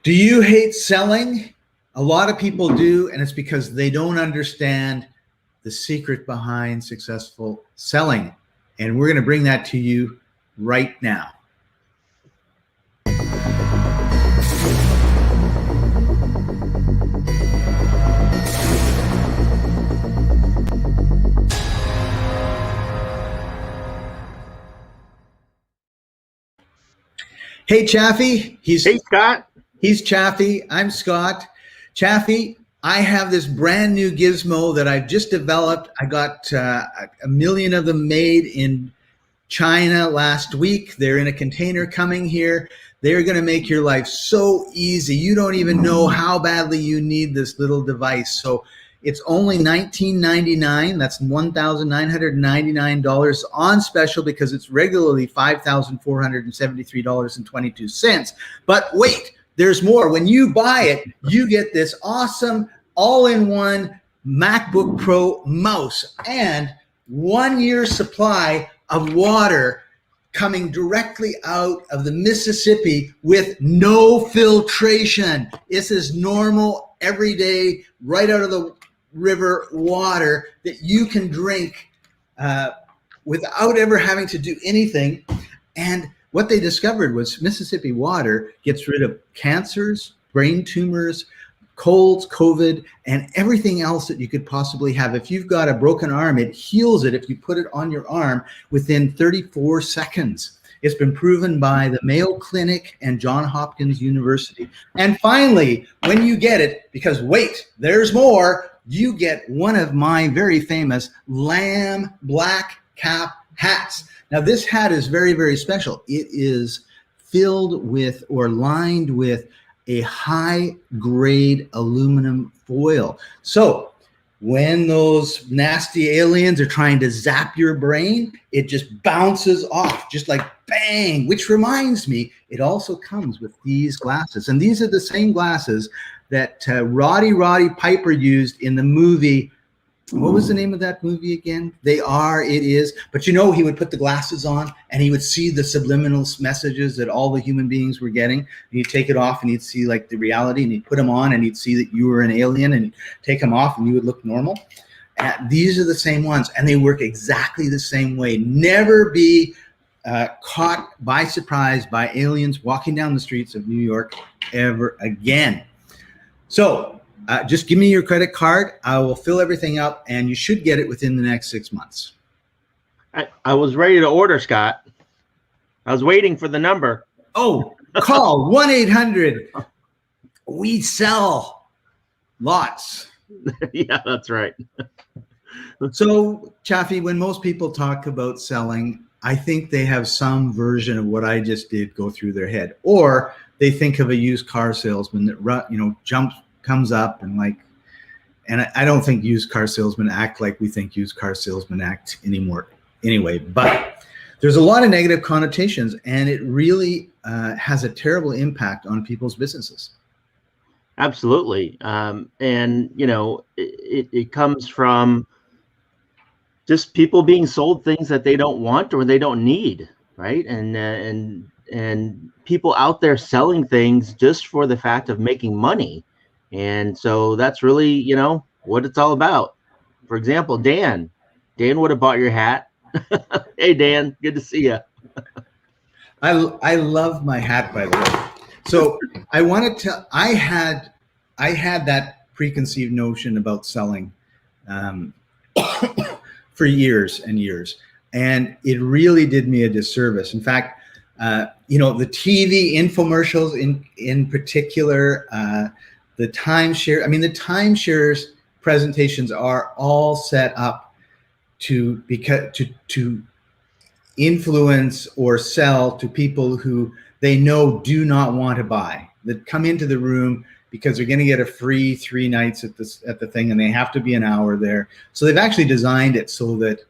Do you hate selling? A lot of people do, and it's because they don't understand the secret behind successful selling. And we're going to bring that to you right now. Hey, Chaffee. Hey, Scott. He's Chaffee. I'm Scott. Chaffee, I have this brand new gizmo that I've just developed. I got a million of them made in China last week. They're in a container coming here. They're going to make your life so easy. You don't even know how badly you need this little device. So it's only $19.99. That's $1,999 on special because it's regularly $5,473.22. But wait, there's more. When you buy it, you get this awesome all-in-one MacBook Pro mouse and 1 year supply of water coming directly out of the Mississippi with no filtration. This is normal, everyday, right out of the river water that you can drink without ever having to do anything. And what they discovered was Mississippi water gets rid of cancers, brain tumors, colds, COVID, and everything else that you could possibly have. If you've got a broken arm, it heals it if you put it on your arm within 34 seconds. It's been proven by the Mayo Clinic and Johns Hopkins University. And finally, when you get it, because wait, there's more, you get one of my very famous lamb black cap hats. Now, this hat is very, very special. It is filled with or lined with a high-grade aluminum foil. So when those nasty aliens are trying to zap your brain, it just bounces off, just like bang, which reminds me, it also comes with these glasses. And these are the same glasses that Roddy Piper used in the movie. What was the name of that movie again? They Are, It Is. But you know, he would put the glasses on and he would see the subliminal messages that all the human beings were getting. And he'd take it off and he'd see like the reality, and he'd put them on and he'd see that you were an alien, and he'd take them off and you would look normal. And these are the same ones, and they work exactly the same way. Never be caught by surprise by aliens walking down the streets of New York ever again. So just give me your credit card. I will fill everything up, and you should get it within the next 6 months. I was ready to order, Scott. I was waiting for the number. Oh, call 1-800. We sell lots. Yeah, that's right. So, Chaffee, when most people talk about selling, I think they have some version of what I just did go through their head, or they think of a used car salesman that comes up and I don't think used car salesmen act like we think used car salesmen act anymore anyway, but there's a lot of negative connotations, and it really has a terrible impact on people's businesses. Absolutely. And you know, it comes from just people being sold things that they don't want or they don't need, right? And people out there selling things just for the fact of making money. And so that's really, you know, what it's all about. For example, Dan would have bought your hat. Hey, Dan, good to see you. I love my hat, by the way. So I want to tell, I had that preconceived notion about selling for years and years, and it really did me a disservice. In fact, you know, the TV infomercials in particular, the timeshare, the timeshares presentations are all set up to influence or sell to people who they know do not want to buy, that come into the room because they're going to get a free 3 nights at the thing, and they have to be an hour there. So they've actually designed it so that,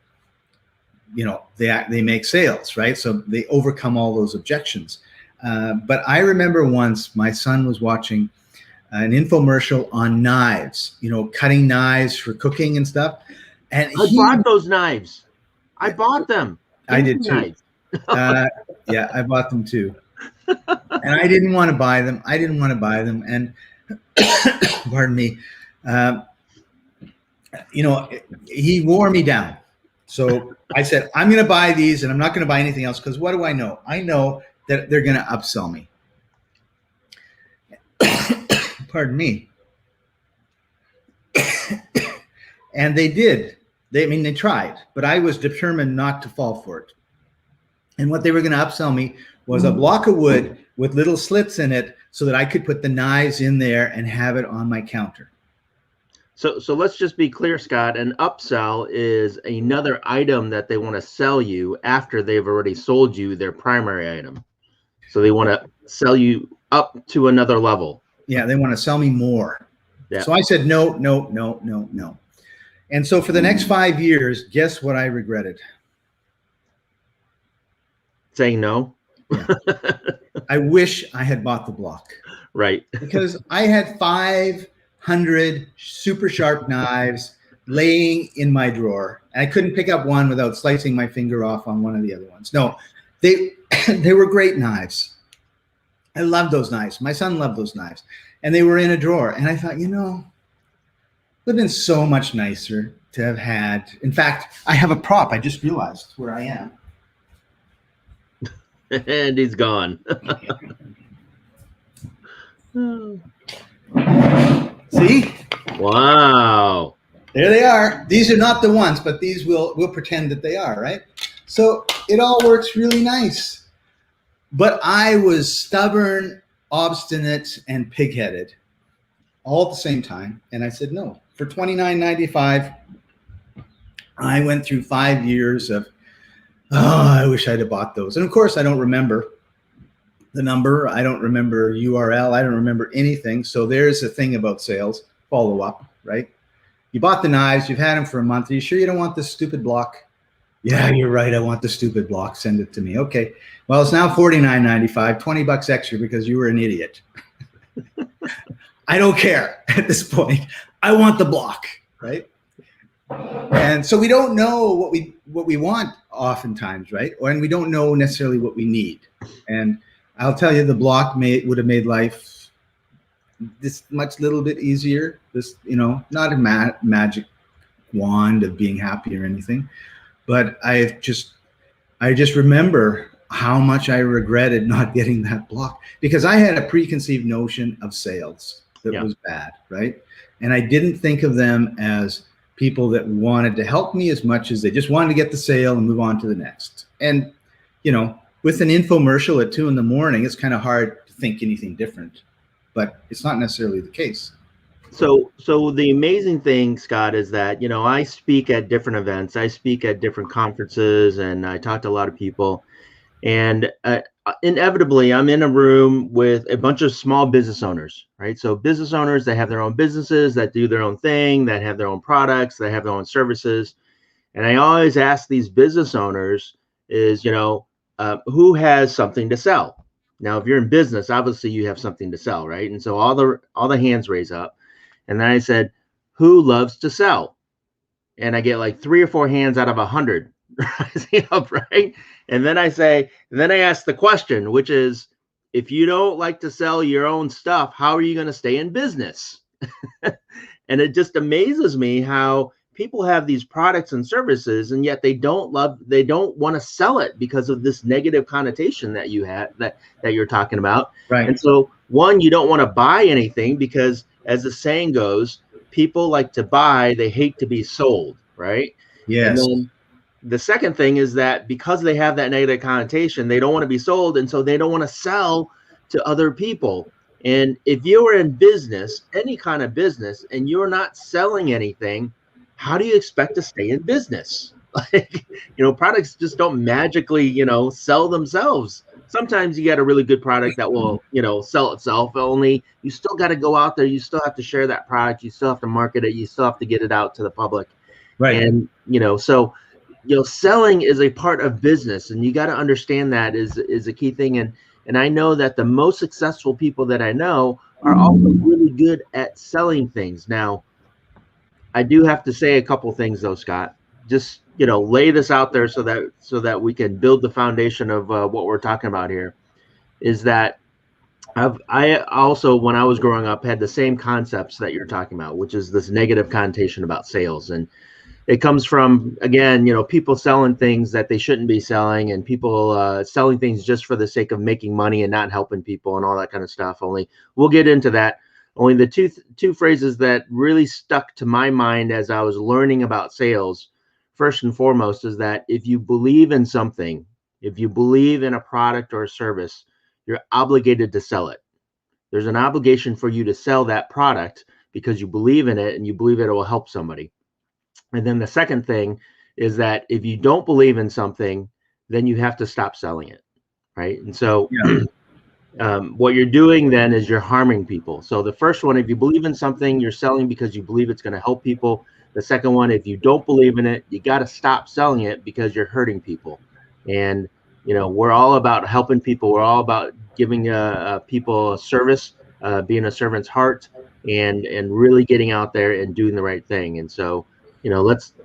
you know, they make sales, right? So they overcome all those objections. But I remember once my son was watching an infomercial on knives, you know, cutting knives for cooking and stuff. And I bought those knives. I bought them. I did too. Yeah, I bought them too. And I didn't want to buy them. And pardon me, he wore me down. So I said, I'm going to buy these and I'm not going to buy anything else, because what do I know? I know that they're going to upsell me. Pardon me. And they did. They tried, but I was determined not to fall for it. And what they were going to upsell me was a block of wood with little slits in it so that I could put the knives in there and have it on my counter. So let's just be clear, Scott. An upsell is another item that they want to sell you after they've already sold you their primary item. So they want to sell you up to another level. Yeah, they want to sell me more. Yeah. So I said, no. And so for the next 5 years, guess what I regretted? Saying no. Yeah. I wish I had bought the block. Right. Because I had 500 super sharp knives laying in my drawer, and I couldn't pick up one without slicing my finger off on one of the other ones. No, they were great knives. I loved those knives. My son loved those knives, and they were in a drawer. And I thought, it would have been so much nicer to have had. In fact, I have a prop. I just realized where I am. And he's gone. See? Wow. There they are. These are not the ones, but these we'll pretend that they are, right? So it all works really nice. But I was stubborn, obstinate, and pig-headed all at the same time. And I said no. For $29.95, I went through 5 years of, I wish I'd have bought those. And of course, I don't remember the number. I don't remember URL. I don't remember anything. So there's a thing about sales, follow up, right? You bought the knives. You've had them for a month. Are you sure you don't want this stupid block? Yeah, you're right. I want the stupid block. Send it to me. Okay. Well, it's now $49.95, $20 extra because you were an idiot. I don't care at this point. I want the block, right? And so we don't know what we want oftentimes, right? And we don't know necessarily what we need. And I'll tell you, the block would have made life this much little bit easier. This, not a magic wand of being happy or anything, but I just remember how much I regretted not getting that block, because I had a preconceived notion of sales that was bad, right? And I didn't think of them as people that wanted to help me as much as they just wanted to get the sale and move on to the next. And, with an infomercial at 2 a.m, it's kind of hard to think anything different, but it's not necessarily the case. So the amazing thing, Scott, is that, I speak at different events, I speak at different conferences, and I talk to a lot of people, and inevitably I'm in a room with a bunch of small business owners, right? So business owners that have their own businesses, that do their own thing, that have their own products, that have their own services. And I always ask these business owners is, who has something to sell? Now, if you're in business, obviously you have something to sell, right? And so all the hands raise up. And then I said, who loves to sell? And I get like 3 or 4 hands out of 100 rising up, right? And then I ask the question, which is, if you don't like to sell your own stuff, how are you going to stay in business? And it just amazes me how people have these products and services, and yet they don't want to sell it because of this negative connotation that you had, that you're talking about. Right. And so, one, you don't want to buy anything because, as the saying goes, people like to buy, they hate to be sold, right? Yes. And then the second thing is that because they have that negative connotation, they don't want to be sold, and so they don't want to sell to other people. And if you are in business, any kind of business, and you're not selling anything, how do you expect to stay in business? Like, products just don't magically, sell themselves. Sometimes you get a really good product that will, sell itself. Only you still got to go out there. You still have to share that product. You still have to market it. You still have to get it out to the public. Right. And, selling is a part of business, and you got to understand that is a key thing. And I know that the most successful people that I know are also really good at selling things. Now, I do have to say a couple things though, Scott. Just, lay this out there so that we can build the foundation of what we're talking about here. is that I also, when I was growing up, had the same concepts that you're talking about, which is this negative connotation about sales. And it comes from, again, people selling things that they shouldn't be selling, and people selling things just for the sake of making money and not helping people and all that kind of stuff. Only we'll get into that. Only the two phrases that really stuck to my mind as I was learning about sales, first and foremost, is that if you believe in something, if you believe in a product or a service, you're obligated to sell it. There's an obligation for you to sell that product because you believe in it and you believe it will help somebody. And then the second thing is that if you don't believe in something, then you have to stop selling it, right? And so what you're doing then is you're harming people. So the first one, if you believe in something, you're selling because you believe it's going to help people. The second one, if you don't believe in it, you got to stop selling it because you're hurting people. And we're all about helping people. We're all about giving people a service, being a servant's heart, and really getting out there and doing the right thing. And so,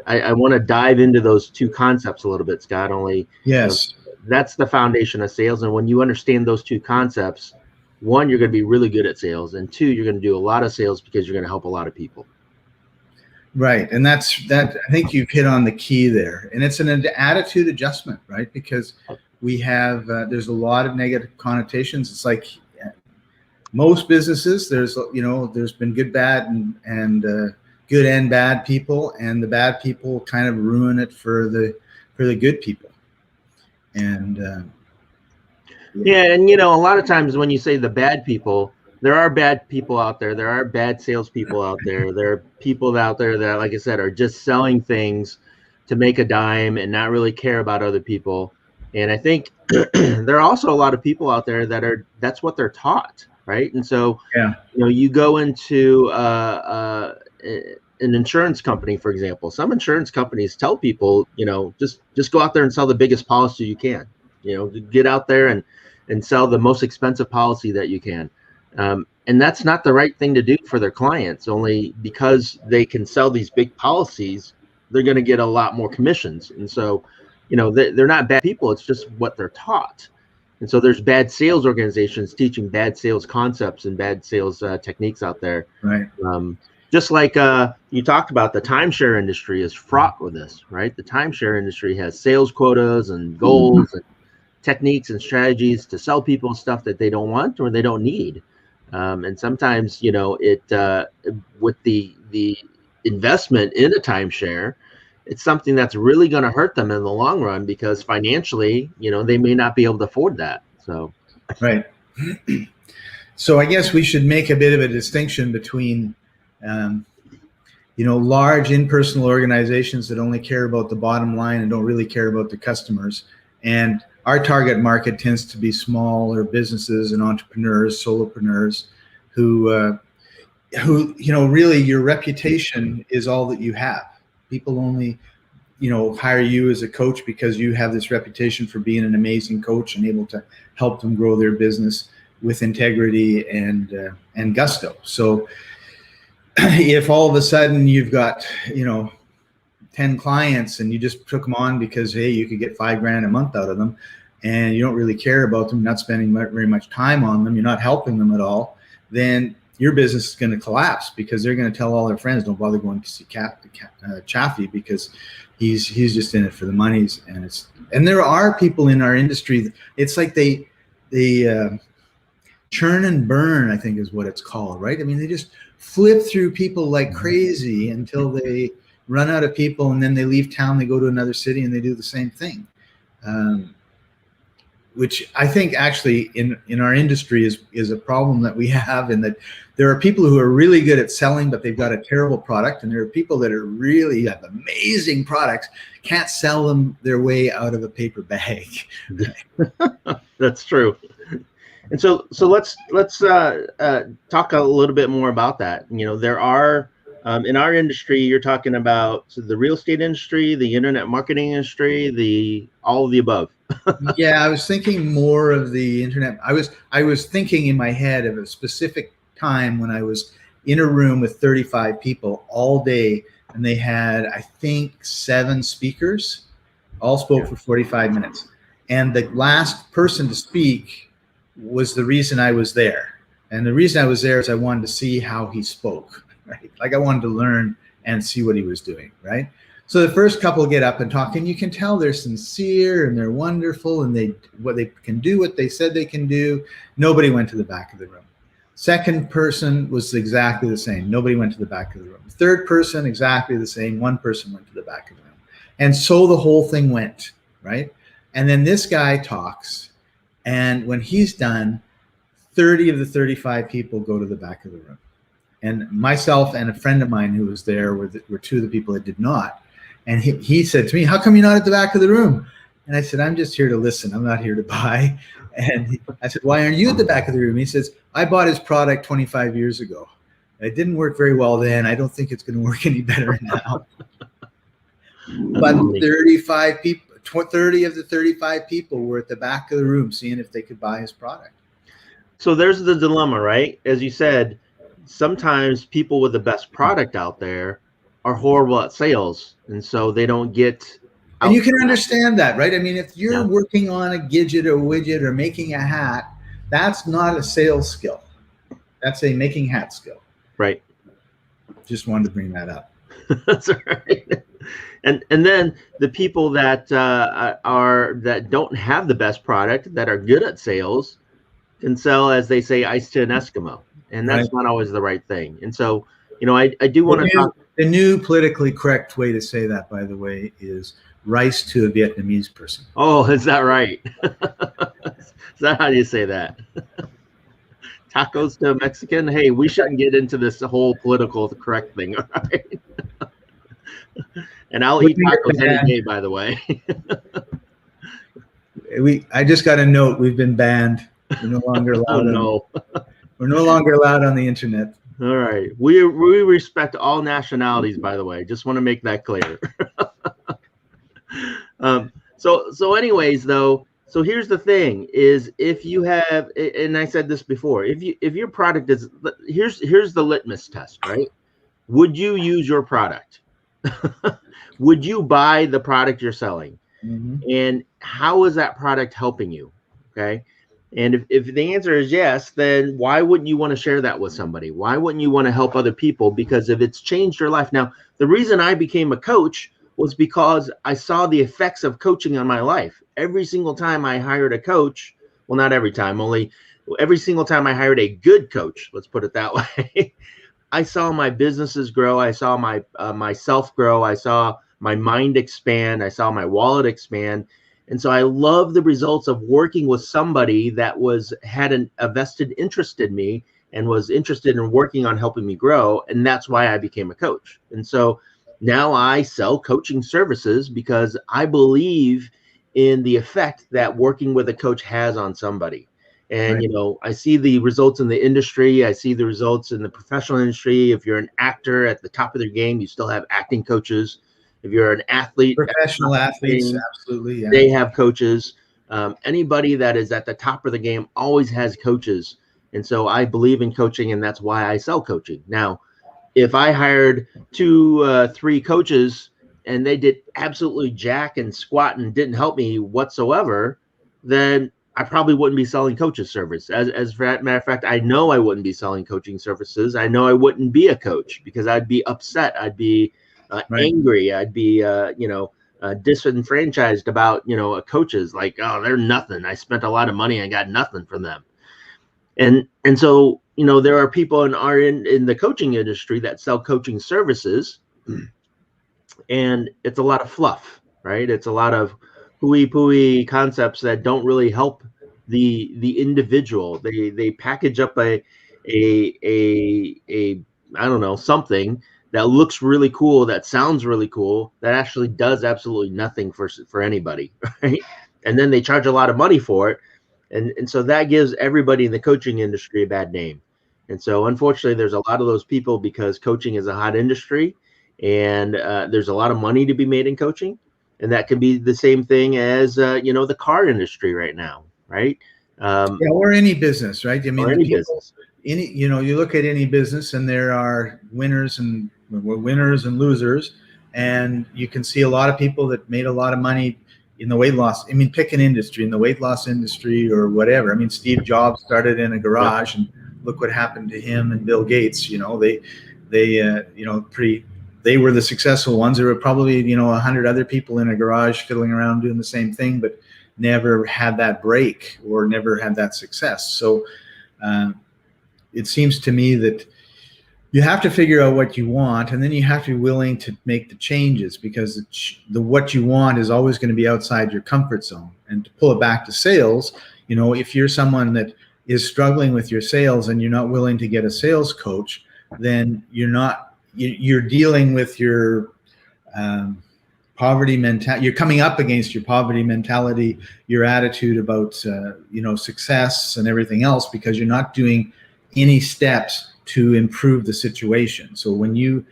I want to dive into those two concepts a little bit, Scott. Only, yes, that's the foundation of sales. And when you understand those two concepts, one, you're going to be really good at sales, and two, you're going to do a lot of sales because you're going to help a lot of people. Right. And I think you've hit on the key there. And it's an attitude adjustment, right? Because we have, there's a lot of negative connotations. It's like most businesses, there's been good, bad, and good and bad people, and the bad people kind of ruin it for the good people. And and a lot of times when you say the bad people, there are bad people out there. There are bad salespeople out there. There are people out there that, like I said, are just selling things to make a dime and not really care about other people. And I think there are also a lot of people out there that's what they're taught, right? And so, you go into an insurance company, for example. Some insurance companies tell people, just go out there and sell the biggest policy you can. Get out there and sell the most expensive policy that you can. And that's not the right thing to do for their clients. Only because they can sell these big policies, they're going to get a lot more commissions. And so, they're not bad people. It's just what they're taught. And so there's bad sales organizations teaching bad sales concepts and bad sales techniques out there. Right. Just like you talked about, the timeshare industry is fraught with this, right? The timeshare industry has sales quotas and goals and techniques and strategies to sell people stuff that they don't want or they don't need. And sometimes, with the investment in a timeshare, it's something that's really going to hurt them in the long run because financially, they may not be able to afford that. So, right. So I guess we should make a bit of a distinction between, large impersonal organizations that only care about the bottom line and don't really care about the customers. And our target market tends to be smaller businesses and entrepreneurs, solopreneurs, who really your reputation is all that you have. People only, hire you as a coach because you have this reputation for being an amazing coach and able to help them grow their business with integrity and gusto. So if all of a sudden you've got, 10 clients and you just took them on because, hey, you could get $5,000 a month out of them, and you don't really care about them, not spending very much time on them, you're not helping them at all, then your business is going to collapse because they're going to tell all their friends, don't bother going to see Chaffee because he's just in it for the monies. And there are people in our industry, it's like they churn and burn, I think is what it's called, right? I mean, they just flip through people like crazy until they run out of people, and then they leave town, they go to another city, and they do the same thing. Which I think actually in our industry is a problem that we have, in that there are people who are really good at selling, but they've got a terrible product. And there are people that are really have amazing products, can't sell them their way out of a paper bag. That's true. And so let's talk a little bit more about that. There are, in our industry, you're talking about the real estate industry, the internet marketing industry, all of the above. Yeah, I was thinking more of the internet. I was thinking in my head of a specific time when I was in a room with 35 people all day, and they had, I think, 7 speakers, all spoke for 45 minutes. And the last person to speak was the reason I was there. And the reason I was there is I wanted to see how he spoke, right? Like I wanted to learn and see what he was doing, right? So the first couple get up and talk, and you can tell they're sincere and they're wonderful, and they can do what they said they can do. Nobody went to the back of the room. Second person was exactly the same. Nobody went to the back of the room. Third person, exactly the same. One person went to the back of the room. And so the whole thing went, right? And then this guy talks, and when he's done, 30 of the 35 people go to the back of the room. And myself and a friend of mine who was there were two of the people that did not. And he said to me, "How come you're not at the back of the room?" And I said, "I'm just here to listen. I'm not here to buy." And I said, "Why aren't you at the back of the room?" He says, "I bought his product 25 years ago. It didn't work very well then. I don't think it's going to work any better now." But 35 people, 30 of the 35 people were at the back of the room seeing if they could buy his product. So there's the dilemma, right? As you said, sometimes people with the best product out there are horrible at sales, and so they don't get. And you can understand that, right? I mean, if you're working on a gadget or widget or making a hat, that's not a sales skill. That's a making hat skill. Right. Just wanted to bring that up. That's right. And then the people that that don't have the best product, that are good at sales, can sell, as they say, ice to an Eskimo, and that's not always the right thing. And so, I do want to talk. The new politically correct way to say that, by the way, is rice to a Vietnamese person. Oh, is that right? Is that how you say that? Tacos to a Mexican? Hey, we shouldn't get into this whole political correct thing, all right? And I'll eat tacos any day, by the way. I just got a note. We've been banned. We're no longer allowed. Oh, no. We're no longer allowed on the internet. All right. We respect all nationalities, by the way. Just want to make that clear. So anyways, though, so here's the thing is, if you have, and I said this before, if your product is, here's the litmus test, right? Would you use your product? Would you buy the product you're selling? Mm-hmm. And how is that product helping you? Okay. And if the answer is yes, then why wouldn't you want to share that with somebody? Why wouldn't you want to help other people? Because if it's changed your life. Now, the reason I became a coach was because I saw the effects of coaching on my life. Every single time I hired a coach, well, not every time, only every single time I hired a good coach, let's put it that way, I saw my businesses grow. I saw my myself grow. I saw my mind expand. I saw my wallet expand. And so I love the results of working with somebody that had a vested interest in me and was interested in working on helping me grow. And that's why I became a coach. And so now I sell coaching services because I believe in the effect that working with a coach has on somebody. And, I see the results in the industry. I see the results in the professional industry. If you're an actor at the top of their game, you still have acting coaches. If you're an athlete, professional athletes, absolutely, yeah. They have coaches. Anybody that is at the top of the game always has coaches. And so I believe in coaching, and that's why I sell coaching. Now, if I hired 3 coaches and they did absolutely jack and squat and didn't help me whatsoever, then I probably wouldn't be selling coaches service. As a matter of fact, I know I wouldn't be selling coaching services. I know I wouldn't be a coach because I'd be upset. I'd be angry. I'd be, disenfranchised about, coaches, like, oh, they're nothing. I spent a lot of money and got nothing from them. And so, there are people in the coaching industry that sell coaching services, and it's a lot of fluff, right? It's a lot of hooey-pooey concepts that don't really help the individual. They package up a I don't know, something that looks really cool, that sounds really cool, that actually does absolutely nothing for anybody, right? And then they charge a lot of money for it. And so that gives everybody in the coaching industry a bad name. And so unfortunately, there's a lot of those people because coaching is a hot industry, and there's a lot of money to be made in coaching. And that could be the same thing as, the car industry right now, right? Or any business, right? I mean, business. You look at any business, and there are winners and losers, and you can see a lot of people that made a lot of money in the weight loss. I mean, pick an industry, in the weight loss industry or whatever. I mean, Steve Jobs started in a garage, and look what happened to him and Bill Gates. You know, they they were the successful ones. There were probably 100 other people in a garage fiddling around doing the same thing, but never had that break or never had that success. So it seems to me that you have to figure out what you want, and then you have to be willing to make the changes, because what you want is always going to be outside your comfort zone. And to pull it back to sales, if you're someone that is struggling with your sales and you're not willing to get a sales coach, then you're dealing with your poverty mentality. You're coming up against your poverty mentality, your attitude about success and everything else, because you're not doing any steps to improve the situation. So when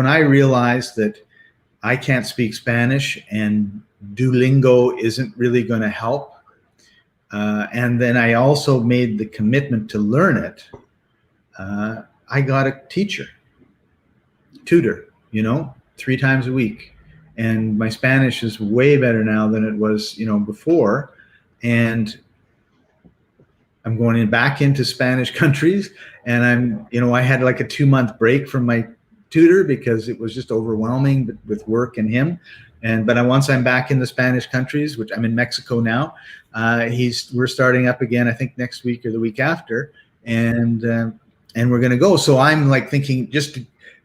I realized that I can't speak Spanish and Duolingo isn't really going to help, and then I also made the commitment to learn it, I got a tutor, 3 times a week. And my Spanish is way better now than it was, before. And I'm going back into Spanish countries, and I had like a 2-month break from my tutor because it was just overwhelming with work and him. But once I'm back in the Spanish countries, which I'm in Mexico now, we're starting up again, I think next week or the week after, and we're going to go. So I'm like thinking, just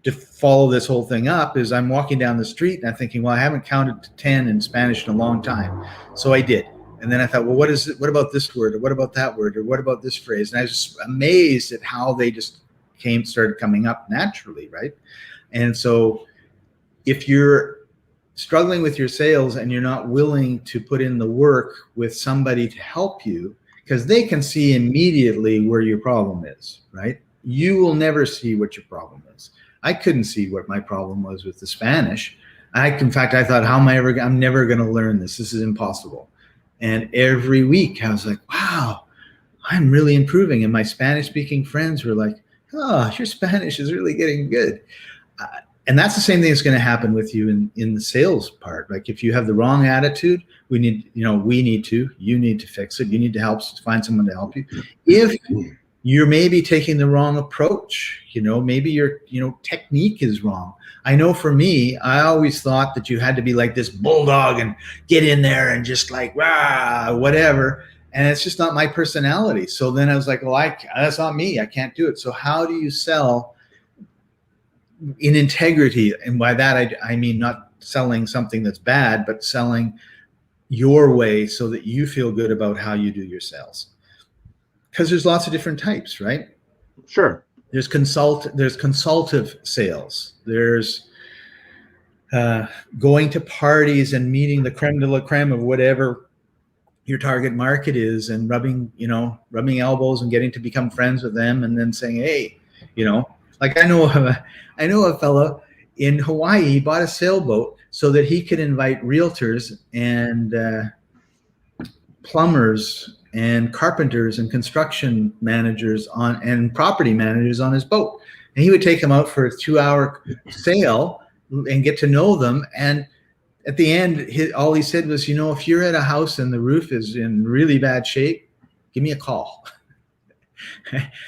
to follow this whole thing up, is I'm walking down the street and I'm thinking, well, I haven't counted to 10 in Spanish in a long time. So I did. And then I thought, well, what is it? What about this word? Or what about that word? Or what about this phrase? And I was just amazed at how they just started coming up naturally, right? And so if you're struggling with your sales and you're not willing to put in the work with somebody to help you, because they can see immediately where your problem is, right? You will never see what your problem is. I couldn't see what my problem was with the Spanish. In fact, I thought, I'm never going to learn this. This is impossible. And every week I was like, wow, I'm really improving. And my Spanish speaking friends were like, oh, your Spanish is really getting good. And that's the same thing that's going to happen with you in the sales part. Like if you have the wrong attitude, you need to fix it. You need to find someone to help you. If you're maybe taking the wrong approach, maybe your, technique is wrong. I know for me, I always thought that you had to be like this bulldog and get in there and just like, rah, whatever. And it's just not my personality. So then I was like, well, that's not me. I can't do it. So how do you sell in integrity? And by that, I mean not selling something that's bad, but selling your way so that you feel good about how you do your sales. Because there's lots of different types, right? Sure. There's consultative sales. There's going to parties and meeting the creme de la creme of whatever your target market is, and rubbing elbows and getting to become friends with them, and then saying, hey, like I know a fellow in Hawaii. He bought a sailboat so that he could invite realtors and plumbers and carpenters and construction managers and property managers on his boat. And he would take them out for a 2-hour sail and get to know them. And at the end, all he said was, if you're at a house and the roof is in really bad shape, give me a call.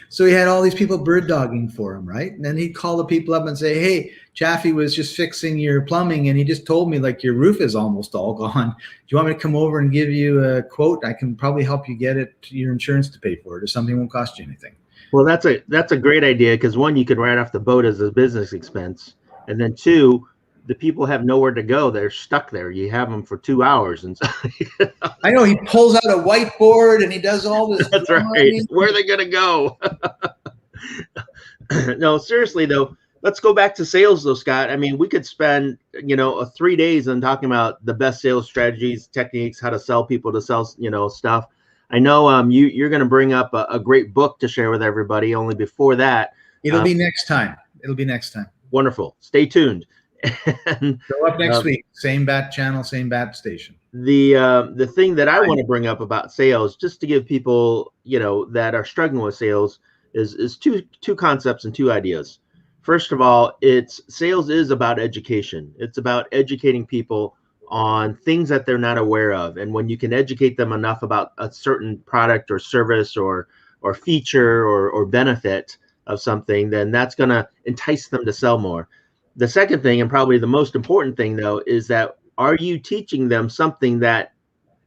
So he had all these people bird dogging for him, right? And then he'd call the people up and say, hey, Chaffee was just fixing your plumbing, and he just told me like your roof is almost all gone. Do you want me to come over and give you a quote? I can probably help you get your insurance to pay for it, or something won't cost you anything. Well, that's a great idea, because one, you could write off the boat as a business expense, and then two, the people have nowhere to go. They're stuck there. You have them for 2 hours. And so, I know he pulls out a whiteboard and he does all this. That's right. Where are they going to go? No, seriously though, let's go back to sales though, Scott. I mean, we could spend, 3 days on talking about the best sales strategies, techniques, how to sell people, to sell, stuff. I know you're going to bring up a great book to share with everybody. Only before that, it'll be next time. Wonderful. Stay tuned. And, go up next week. Same bat channel, same bat station. The thing that I want to bring up about sales, just to give people, that are struggling with sales, is two concepts and 2 ideas. First of all, sales is about education. It's about educating people on things that they're not aware of. And when you can educate them enough about a certain product or service or feature or benefit of something, then that's going to entice them to sell more. The second thing, and probably the most important thing though, is that are you teaching them something that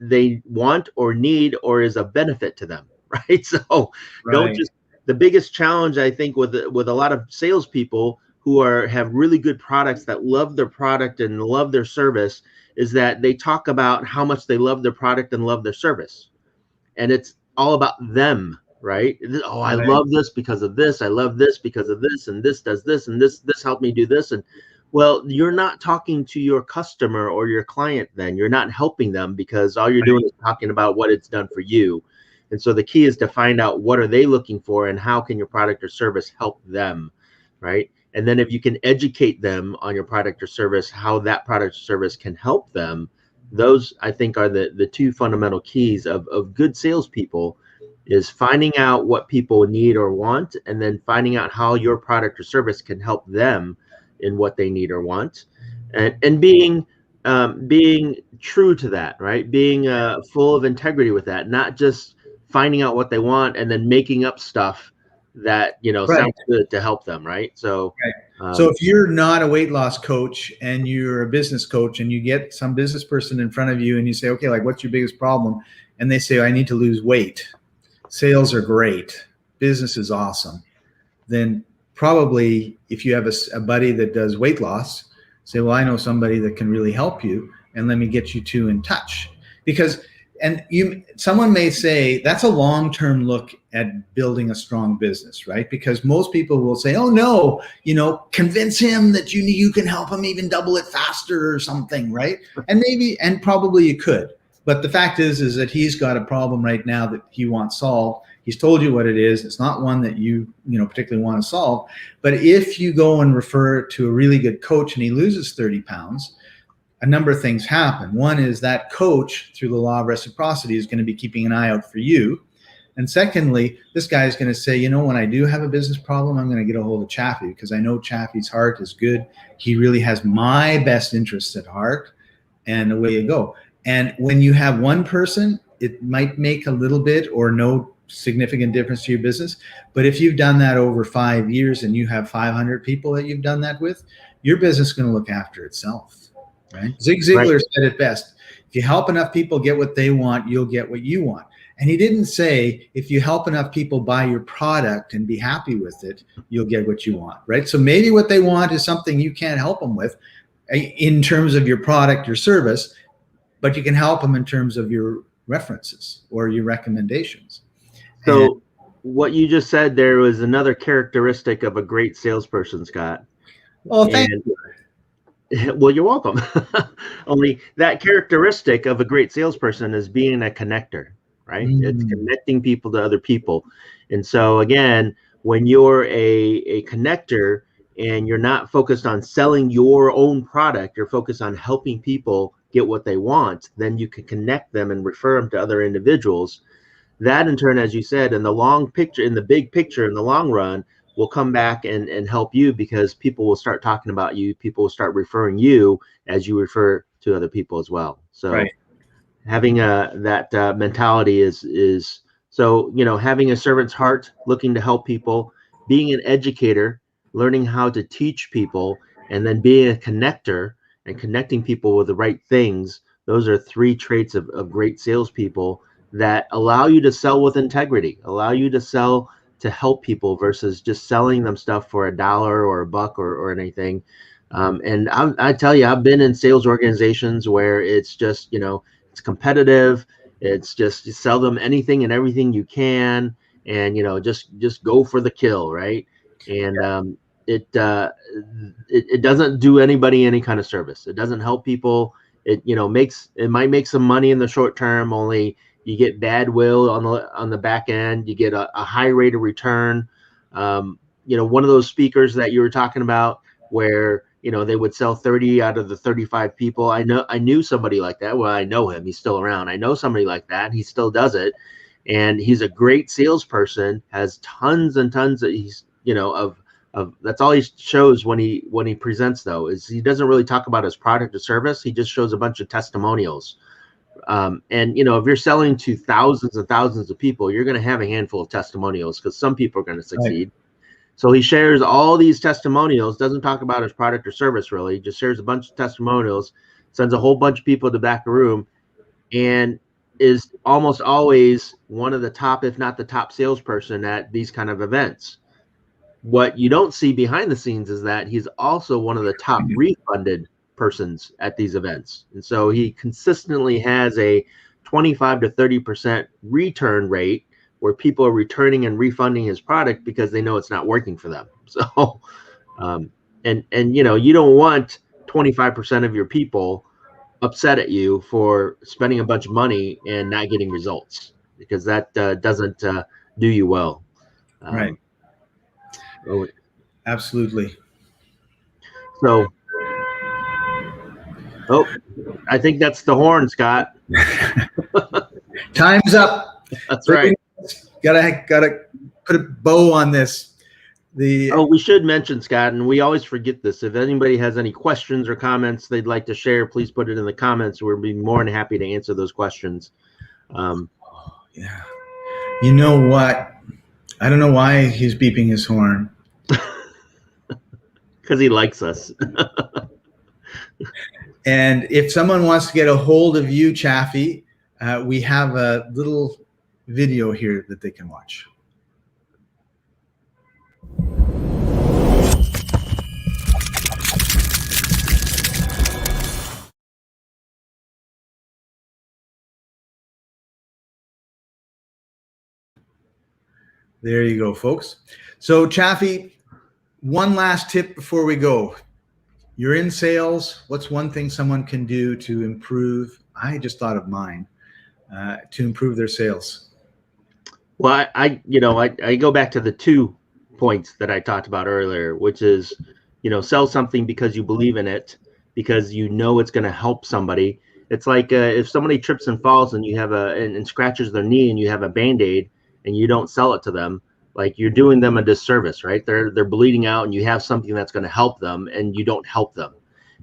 they want or need or is a benefit to them, right? So don't just, the biggest challenge I think with a lot of salespeople who have really good products, that love their product and love their service, is that they talk about how much they love their product and love their service. And it's all about them, right? Oh, I love this because of this. I love this because of this, and this does this, and this helped me do this. And well, you're not talking to your customer or your client then. You're not helping them, because all you're doing is talking about what it's done for you. And so the key is to find out what are they looking for and how can your product or service help them, right? And then if you can educate them on your product or service, how that product or service can help them, those I think are the two fundamental keys of good salespeople, is finding out what people need or want, and then finding out how your product or service can help them in what they need or want, and being true to that, right? Being full of integrity with that, not just finding out what they want and then making up stuff that sounds good to help them, right? So so if you're not a weight loss coach and you're a business coach and you get some business person in front of you and you say, okay, like, what's your biggest problem? And they say, I need to lose weight. Sales are great. Business is awesome. Then probably if you have a buddy that does weight loss, say, well, I know somebody that can really help you, and let me get you two in touch. Because someone may say that's a long-term look at building a strong business, right? Because most people will say, oh no, convince him that you can help him even double it faster or something, right? And probably you could. But the fact is that he's got a problem right now that he wants solved. He's told you what it is. It's not one that you particularly want to solve. But if you go and refer to a really good coach and he loses 30 pounds, a number of things happen. One is that coach, through the law of reciprocity, is going to be keeping an eye out for you. And secondly, this guy is going to say, when I do have a business problem, I'm going to get a hold of Chaffee, because I know Chaffee's heart is good. He really has my best interests at heart, and away you go. And when you have one person, it might make a little bit or no significant difference to your business. But if you've done that over 5 years and you have 500 people that you've done that with, your business is going to look after itself. Right? Zig Ziglar said it best. If you help enough people get what they want, you'll get what you want. And he didn't say, if you help enough people buy your product and be happy with it, you'll get what you want, right? So maybe what they want is something you can't help them with in terms of your product or service, but you can help them in terms of your references or your recommendations. So what you just said there was another characteristic of a great salesperson, Scott. Oh, thank you. Well, you're welcome. Only that characteristic of a great salesperson is being a connector, right? It's connecting people to other people. And so again, when you're a connector and you're not focused on selling your own product, you're focused on helping people get what they want, then you can connect them and refer them to other individuals. That in turn, as you said, in the long picture, in the big picture, in the long run, will come back and help you, because people will start talking about you. People will start referring you as you refer to other people as well. So having that mentality is so, having a servant's heart, looking to help people, being an educator, learning how to teach people, and then being a connector and connecting people with the right things. Those are three traits of great salespeople that allow you to sell with integrity, allow you to sell to help people versus just selling them stuff for $1 or $1 or anything. And I tell you, I've been in sales organizations where it's just, it's competitive. It's just, you sell them anything and everything you can, and, just go for the kill. Right. And it doesn't do anybody any kind of service. It doesn't help people. It might make some money in the short term, only you get bad will on the back end. You get a high rate of return. One of those speakers that you were talking about, where they would sell 30 out of the 35 people. I knew somebody like that. Well, I know him. He's still around. I know somebody like that. He still does it, and he's a great salesperson. Has tons and tons of That's all he shows when he presents, though, is he doesn't really talk about his product or service. He just shows a bunch of testimonials. And if you're selling to thousands and thousands of people, you're going to have a handful of testimonials because some people are going to succeed. Right. So he shares all these testimonials, doesn't talk about his product or service really, just shares a bunch of testimonials, sends a whole bunch of people to the back of the room, and is almost always one of the top, if not the top salesperson at these kind of events. What you don't see behind the scenes is that he's also one of the top refunded persons at these events. And so he consistently has a 25 to 30% return rate where people are returning and refunding his product because they know it's not working for them. So, and you don't want 25% of your people upset at you for spending a bunch of money and not getting results, because that doesn't do you well. Right. Oh, absolutely. So, I think that's the horn, Scott. Time's up. That's right. Gotta put a bow on this. We should mention, Scott, and we always forget this. If anybody has any questions or comments they'd like to share, please put it in the comments. We'll be more than happy to answer those questions. Yeah. You know what? I don't know why he's beeping his horn. Because he likes us. And if someone wants to get a hold of you, Chaffee, we have a little video here that they can watch. There you go, folks. So Chaffee, one last tip before we go. You're in sales. What's one thing someone can do to improve? I just thought of mine, to improve their sales. Well, I go back to the 2 points that I talked about earlier, which is, sell something because you believe in it, because it's going to help somebody. It's like if somebody trips and falls and you have and scratches their knee and you have a Band-Aid and you don't sell it to them, like you're doing them a disservice, right? They're bleeding out and you have something that's going to help them and you don't help them.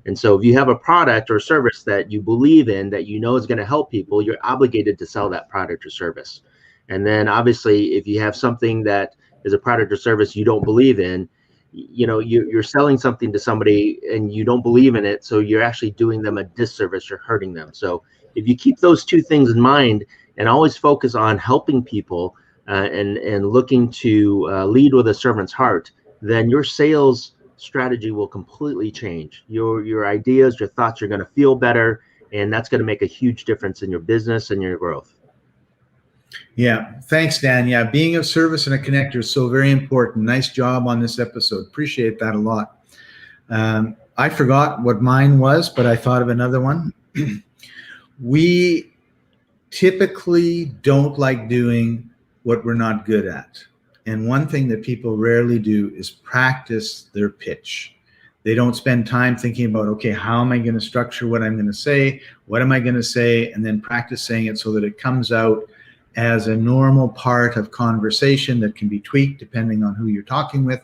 And so if you have a product or service that you believe in, that is going to help people, you're obligated to sell that product or service. And then obviously if you have something that is a product or service you don't believe in, you're selling something to somebody and you don't believe in it, so you're actually doing them a disservice, you're hurting them. So if you keep those 2 things in mind and always focus on helping people, and looking to lead with a servant's heart, then your sales strategy will completely change. Your ideas, your thoughts are going to feel better, and that's going to make a huge difference in your business and your growth. Yeah, thanks, Dan. Yeah, being of service and a connector is so very important. Nice job on this episode. Appreciate that a lot. I forgot what mine was, but I thought of another one. We typically don't like doing what we're not good at. And one thing that people rarely do is practice their pitch. They don't spend time thinking about, okay, how am I going to structure what I'm going to say? What am I going to say? And then practice saying it so that it comes out as a normal part of conversation that can be tweaked depending on who you're talking with.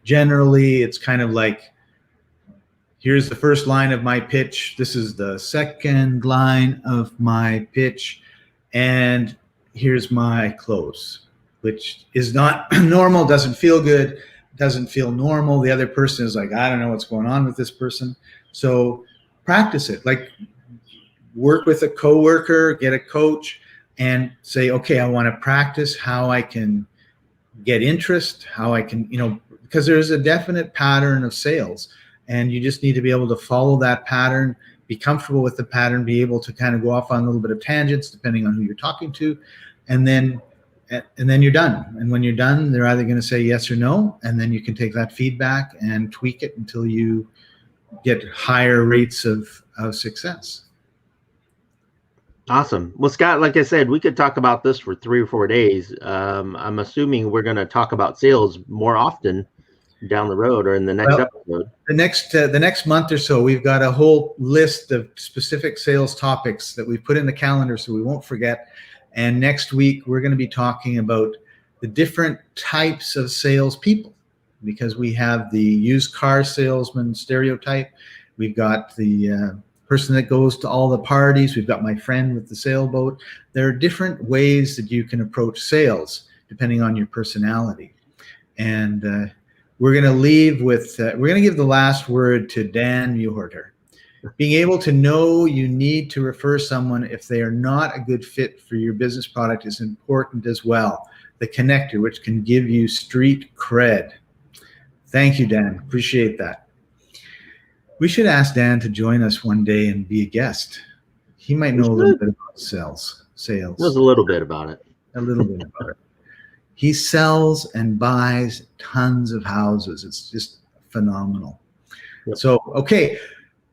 Generally, it's kind of like, here's the first line of my pitch. This is the second line of my pitch. And here's my close, which is not normal, doesn't feel good, doesn't feel normal. The other person is like, I don't know what's going on with this person. So practice it. Like, work with a coworker, get a coach, and say, okay, I want to practice how I can get interest, how I can, because there's a definite pattern of sales, and you just need to be able to follow that pattern, be comfortable with the pattern, be able to kind of go off on a little bit of tangents depending on who you're talking to, and then you're done. And when you're done, they're either going to say yes or no, and then you can take that feedback and tweak it until you get higher rates of success. Awesome. Well, Scott, like I said, we could talk about this for 3 or 4 days. I'm assuming we're going to talk about sales more often down the road or in the next episode. The next month or so, we've got a whole list of specific sales topics that we've put in the calendar so we won't forget. And next week, we're going to be talking about the different types of salespeople. because we have the used car salesman stereotype. We've got the person that goes to all the parties. We've got my friend with the sailboat. There are different ways that you can approach sales depending on your personality. And we're going to leave with, we're going to give the last word to Dan Muhorter. Being able to know you need to refer someone if they are not a good fit for your business product is important as well. The connector, which can give you street cred. Thank you, Dan. Appreciate that. We should ask Dan to join us one day and be a guest. He might know a little bit about sales. Knows a little bit about it. A little bit about it. He sells and buys tons of houses. It's just phenomenal. Yep. So, okay.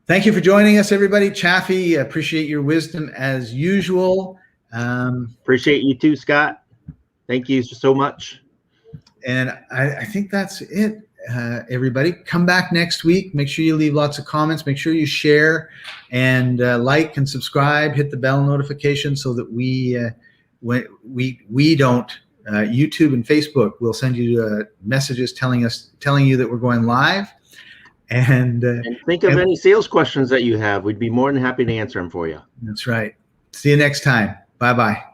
Thank you for joining us, everybody. Chaffee, appreciate your wisdom as usual. Appreciate you too, Scott. Thank you so much. And I think that's it, everybody. Come back next week. Make sure you leave lots of comments. Make sure you share and like and subscribe. Hit the bell notification so that we don't. YouTube and Facebook will send you messages telling you that we're going live. And think of any sales questions that you have. We'd be more than happy to answer them for you. That's right. See you next time. Bye-bye.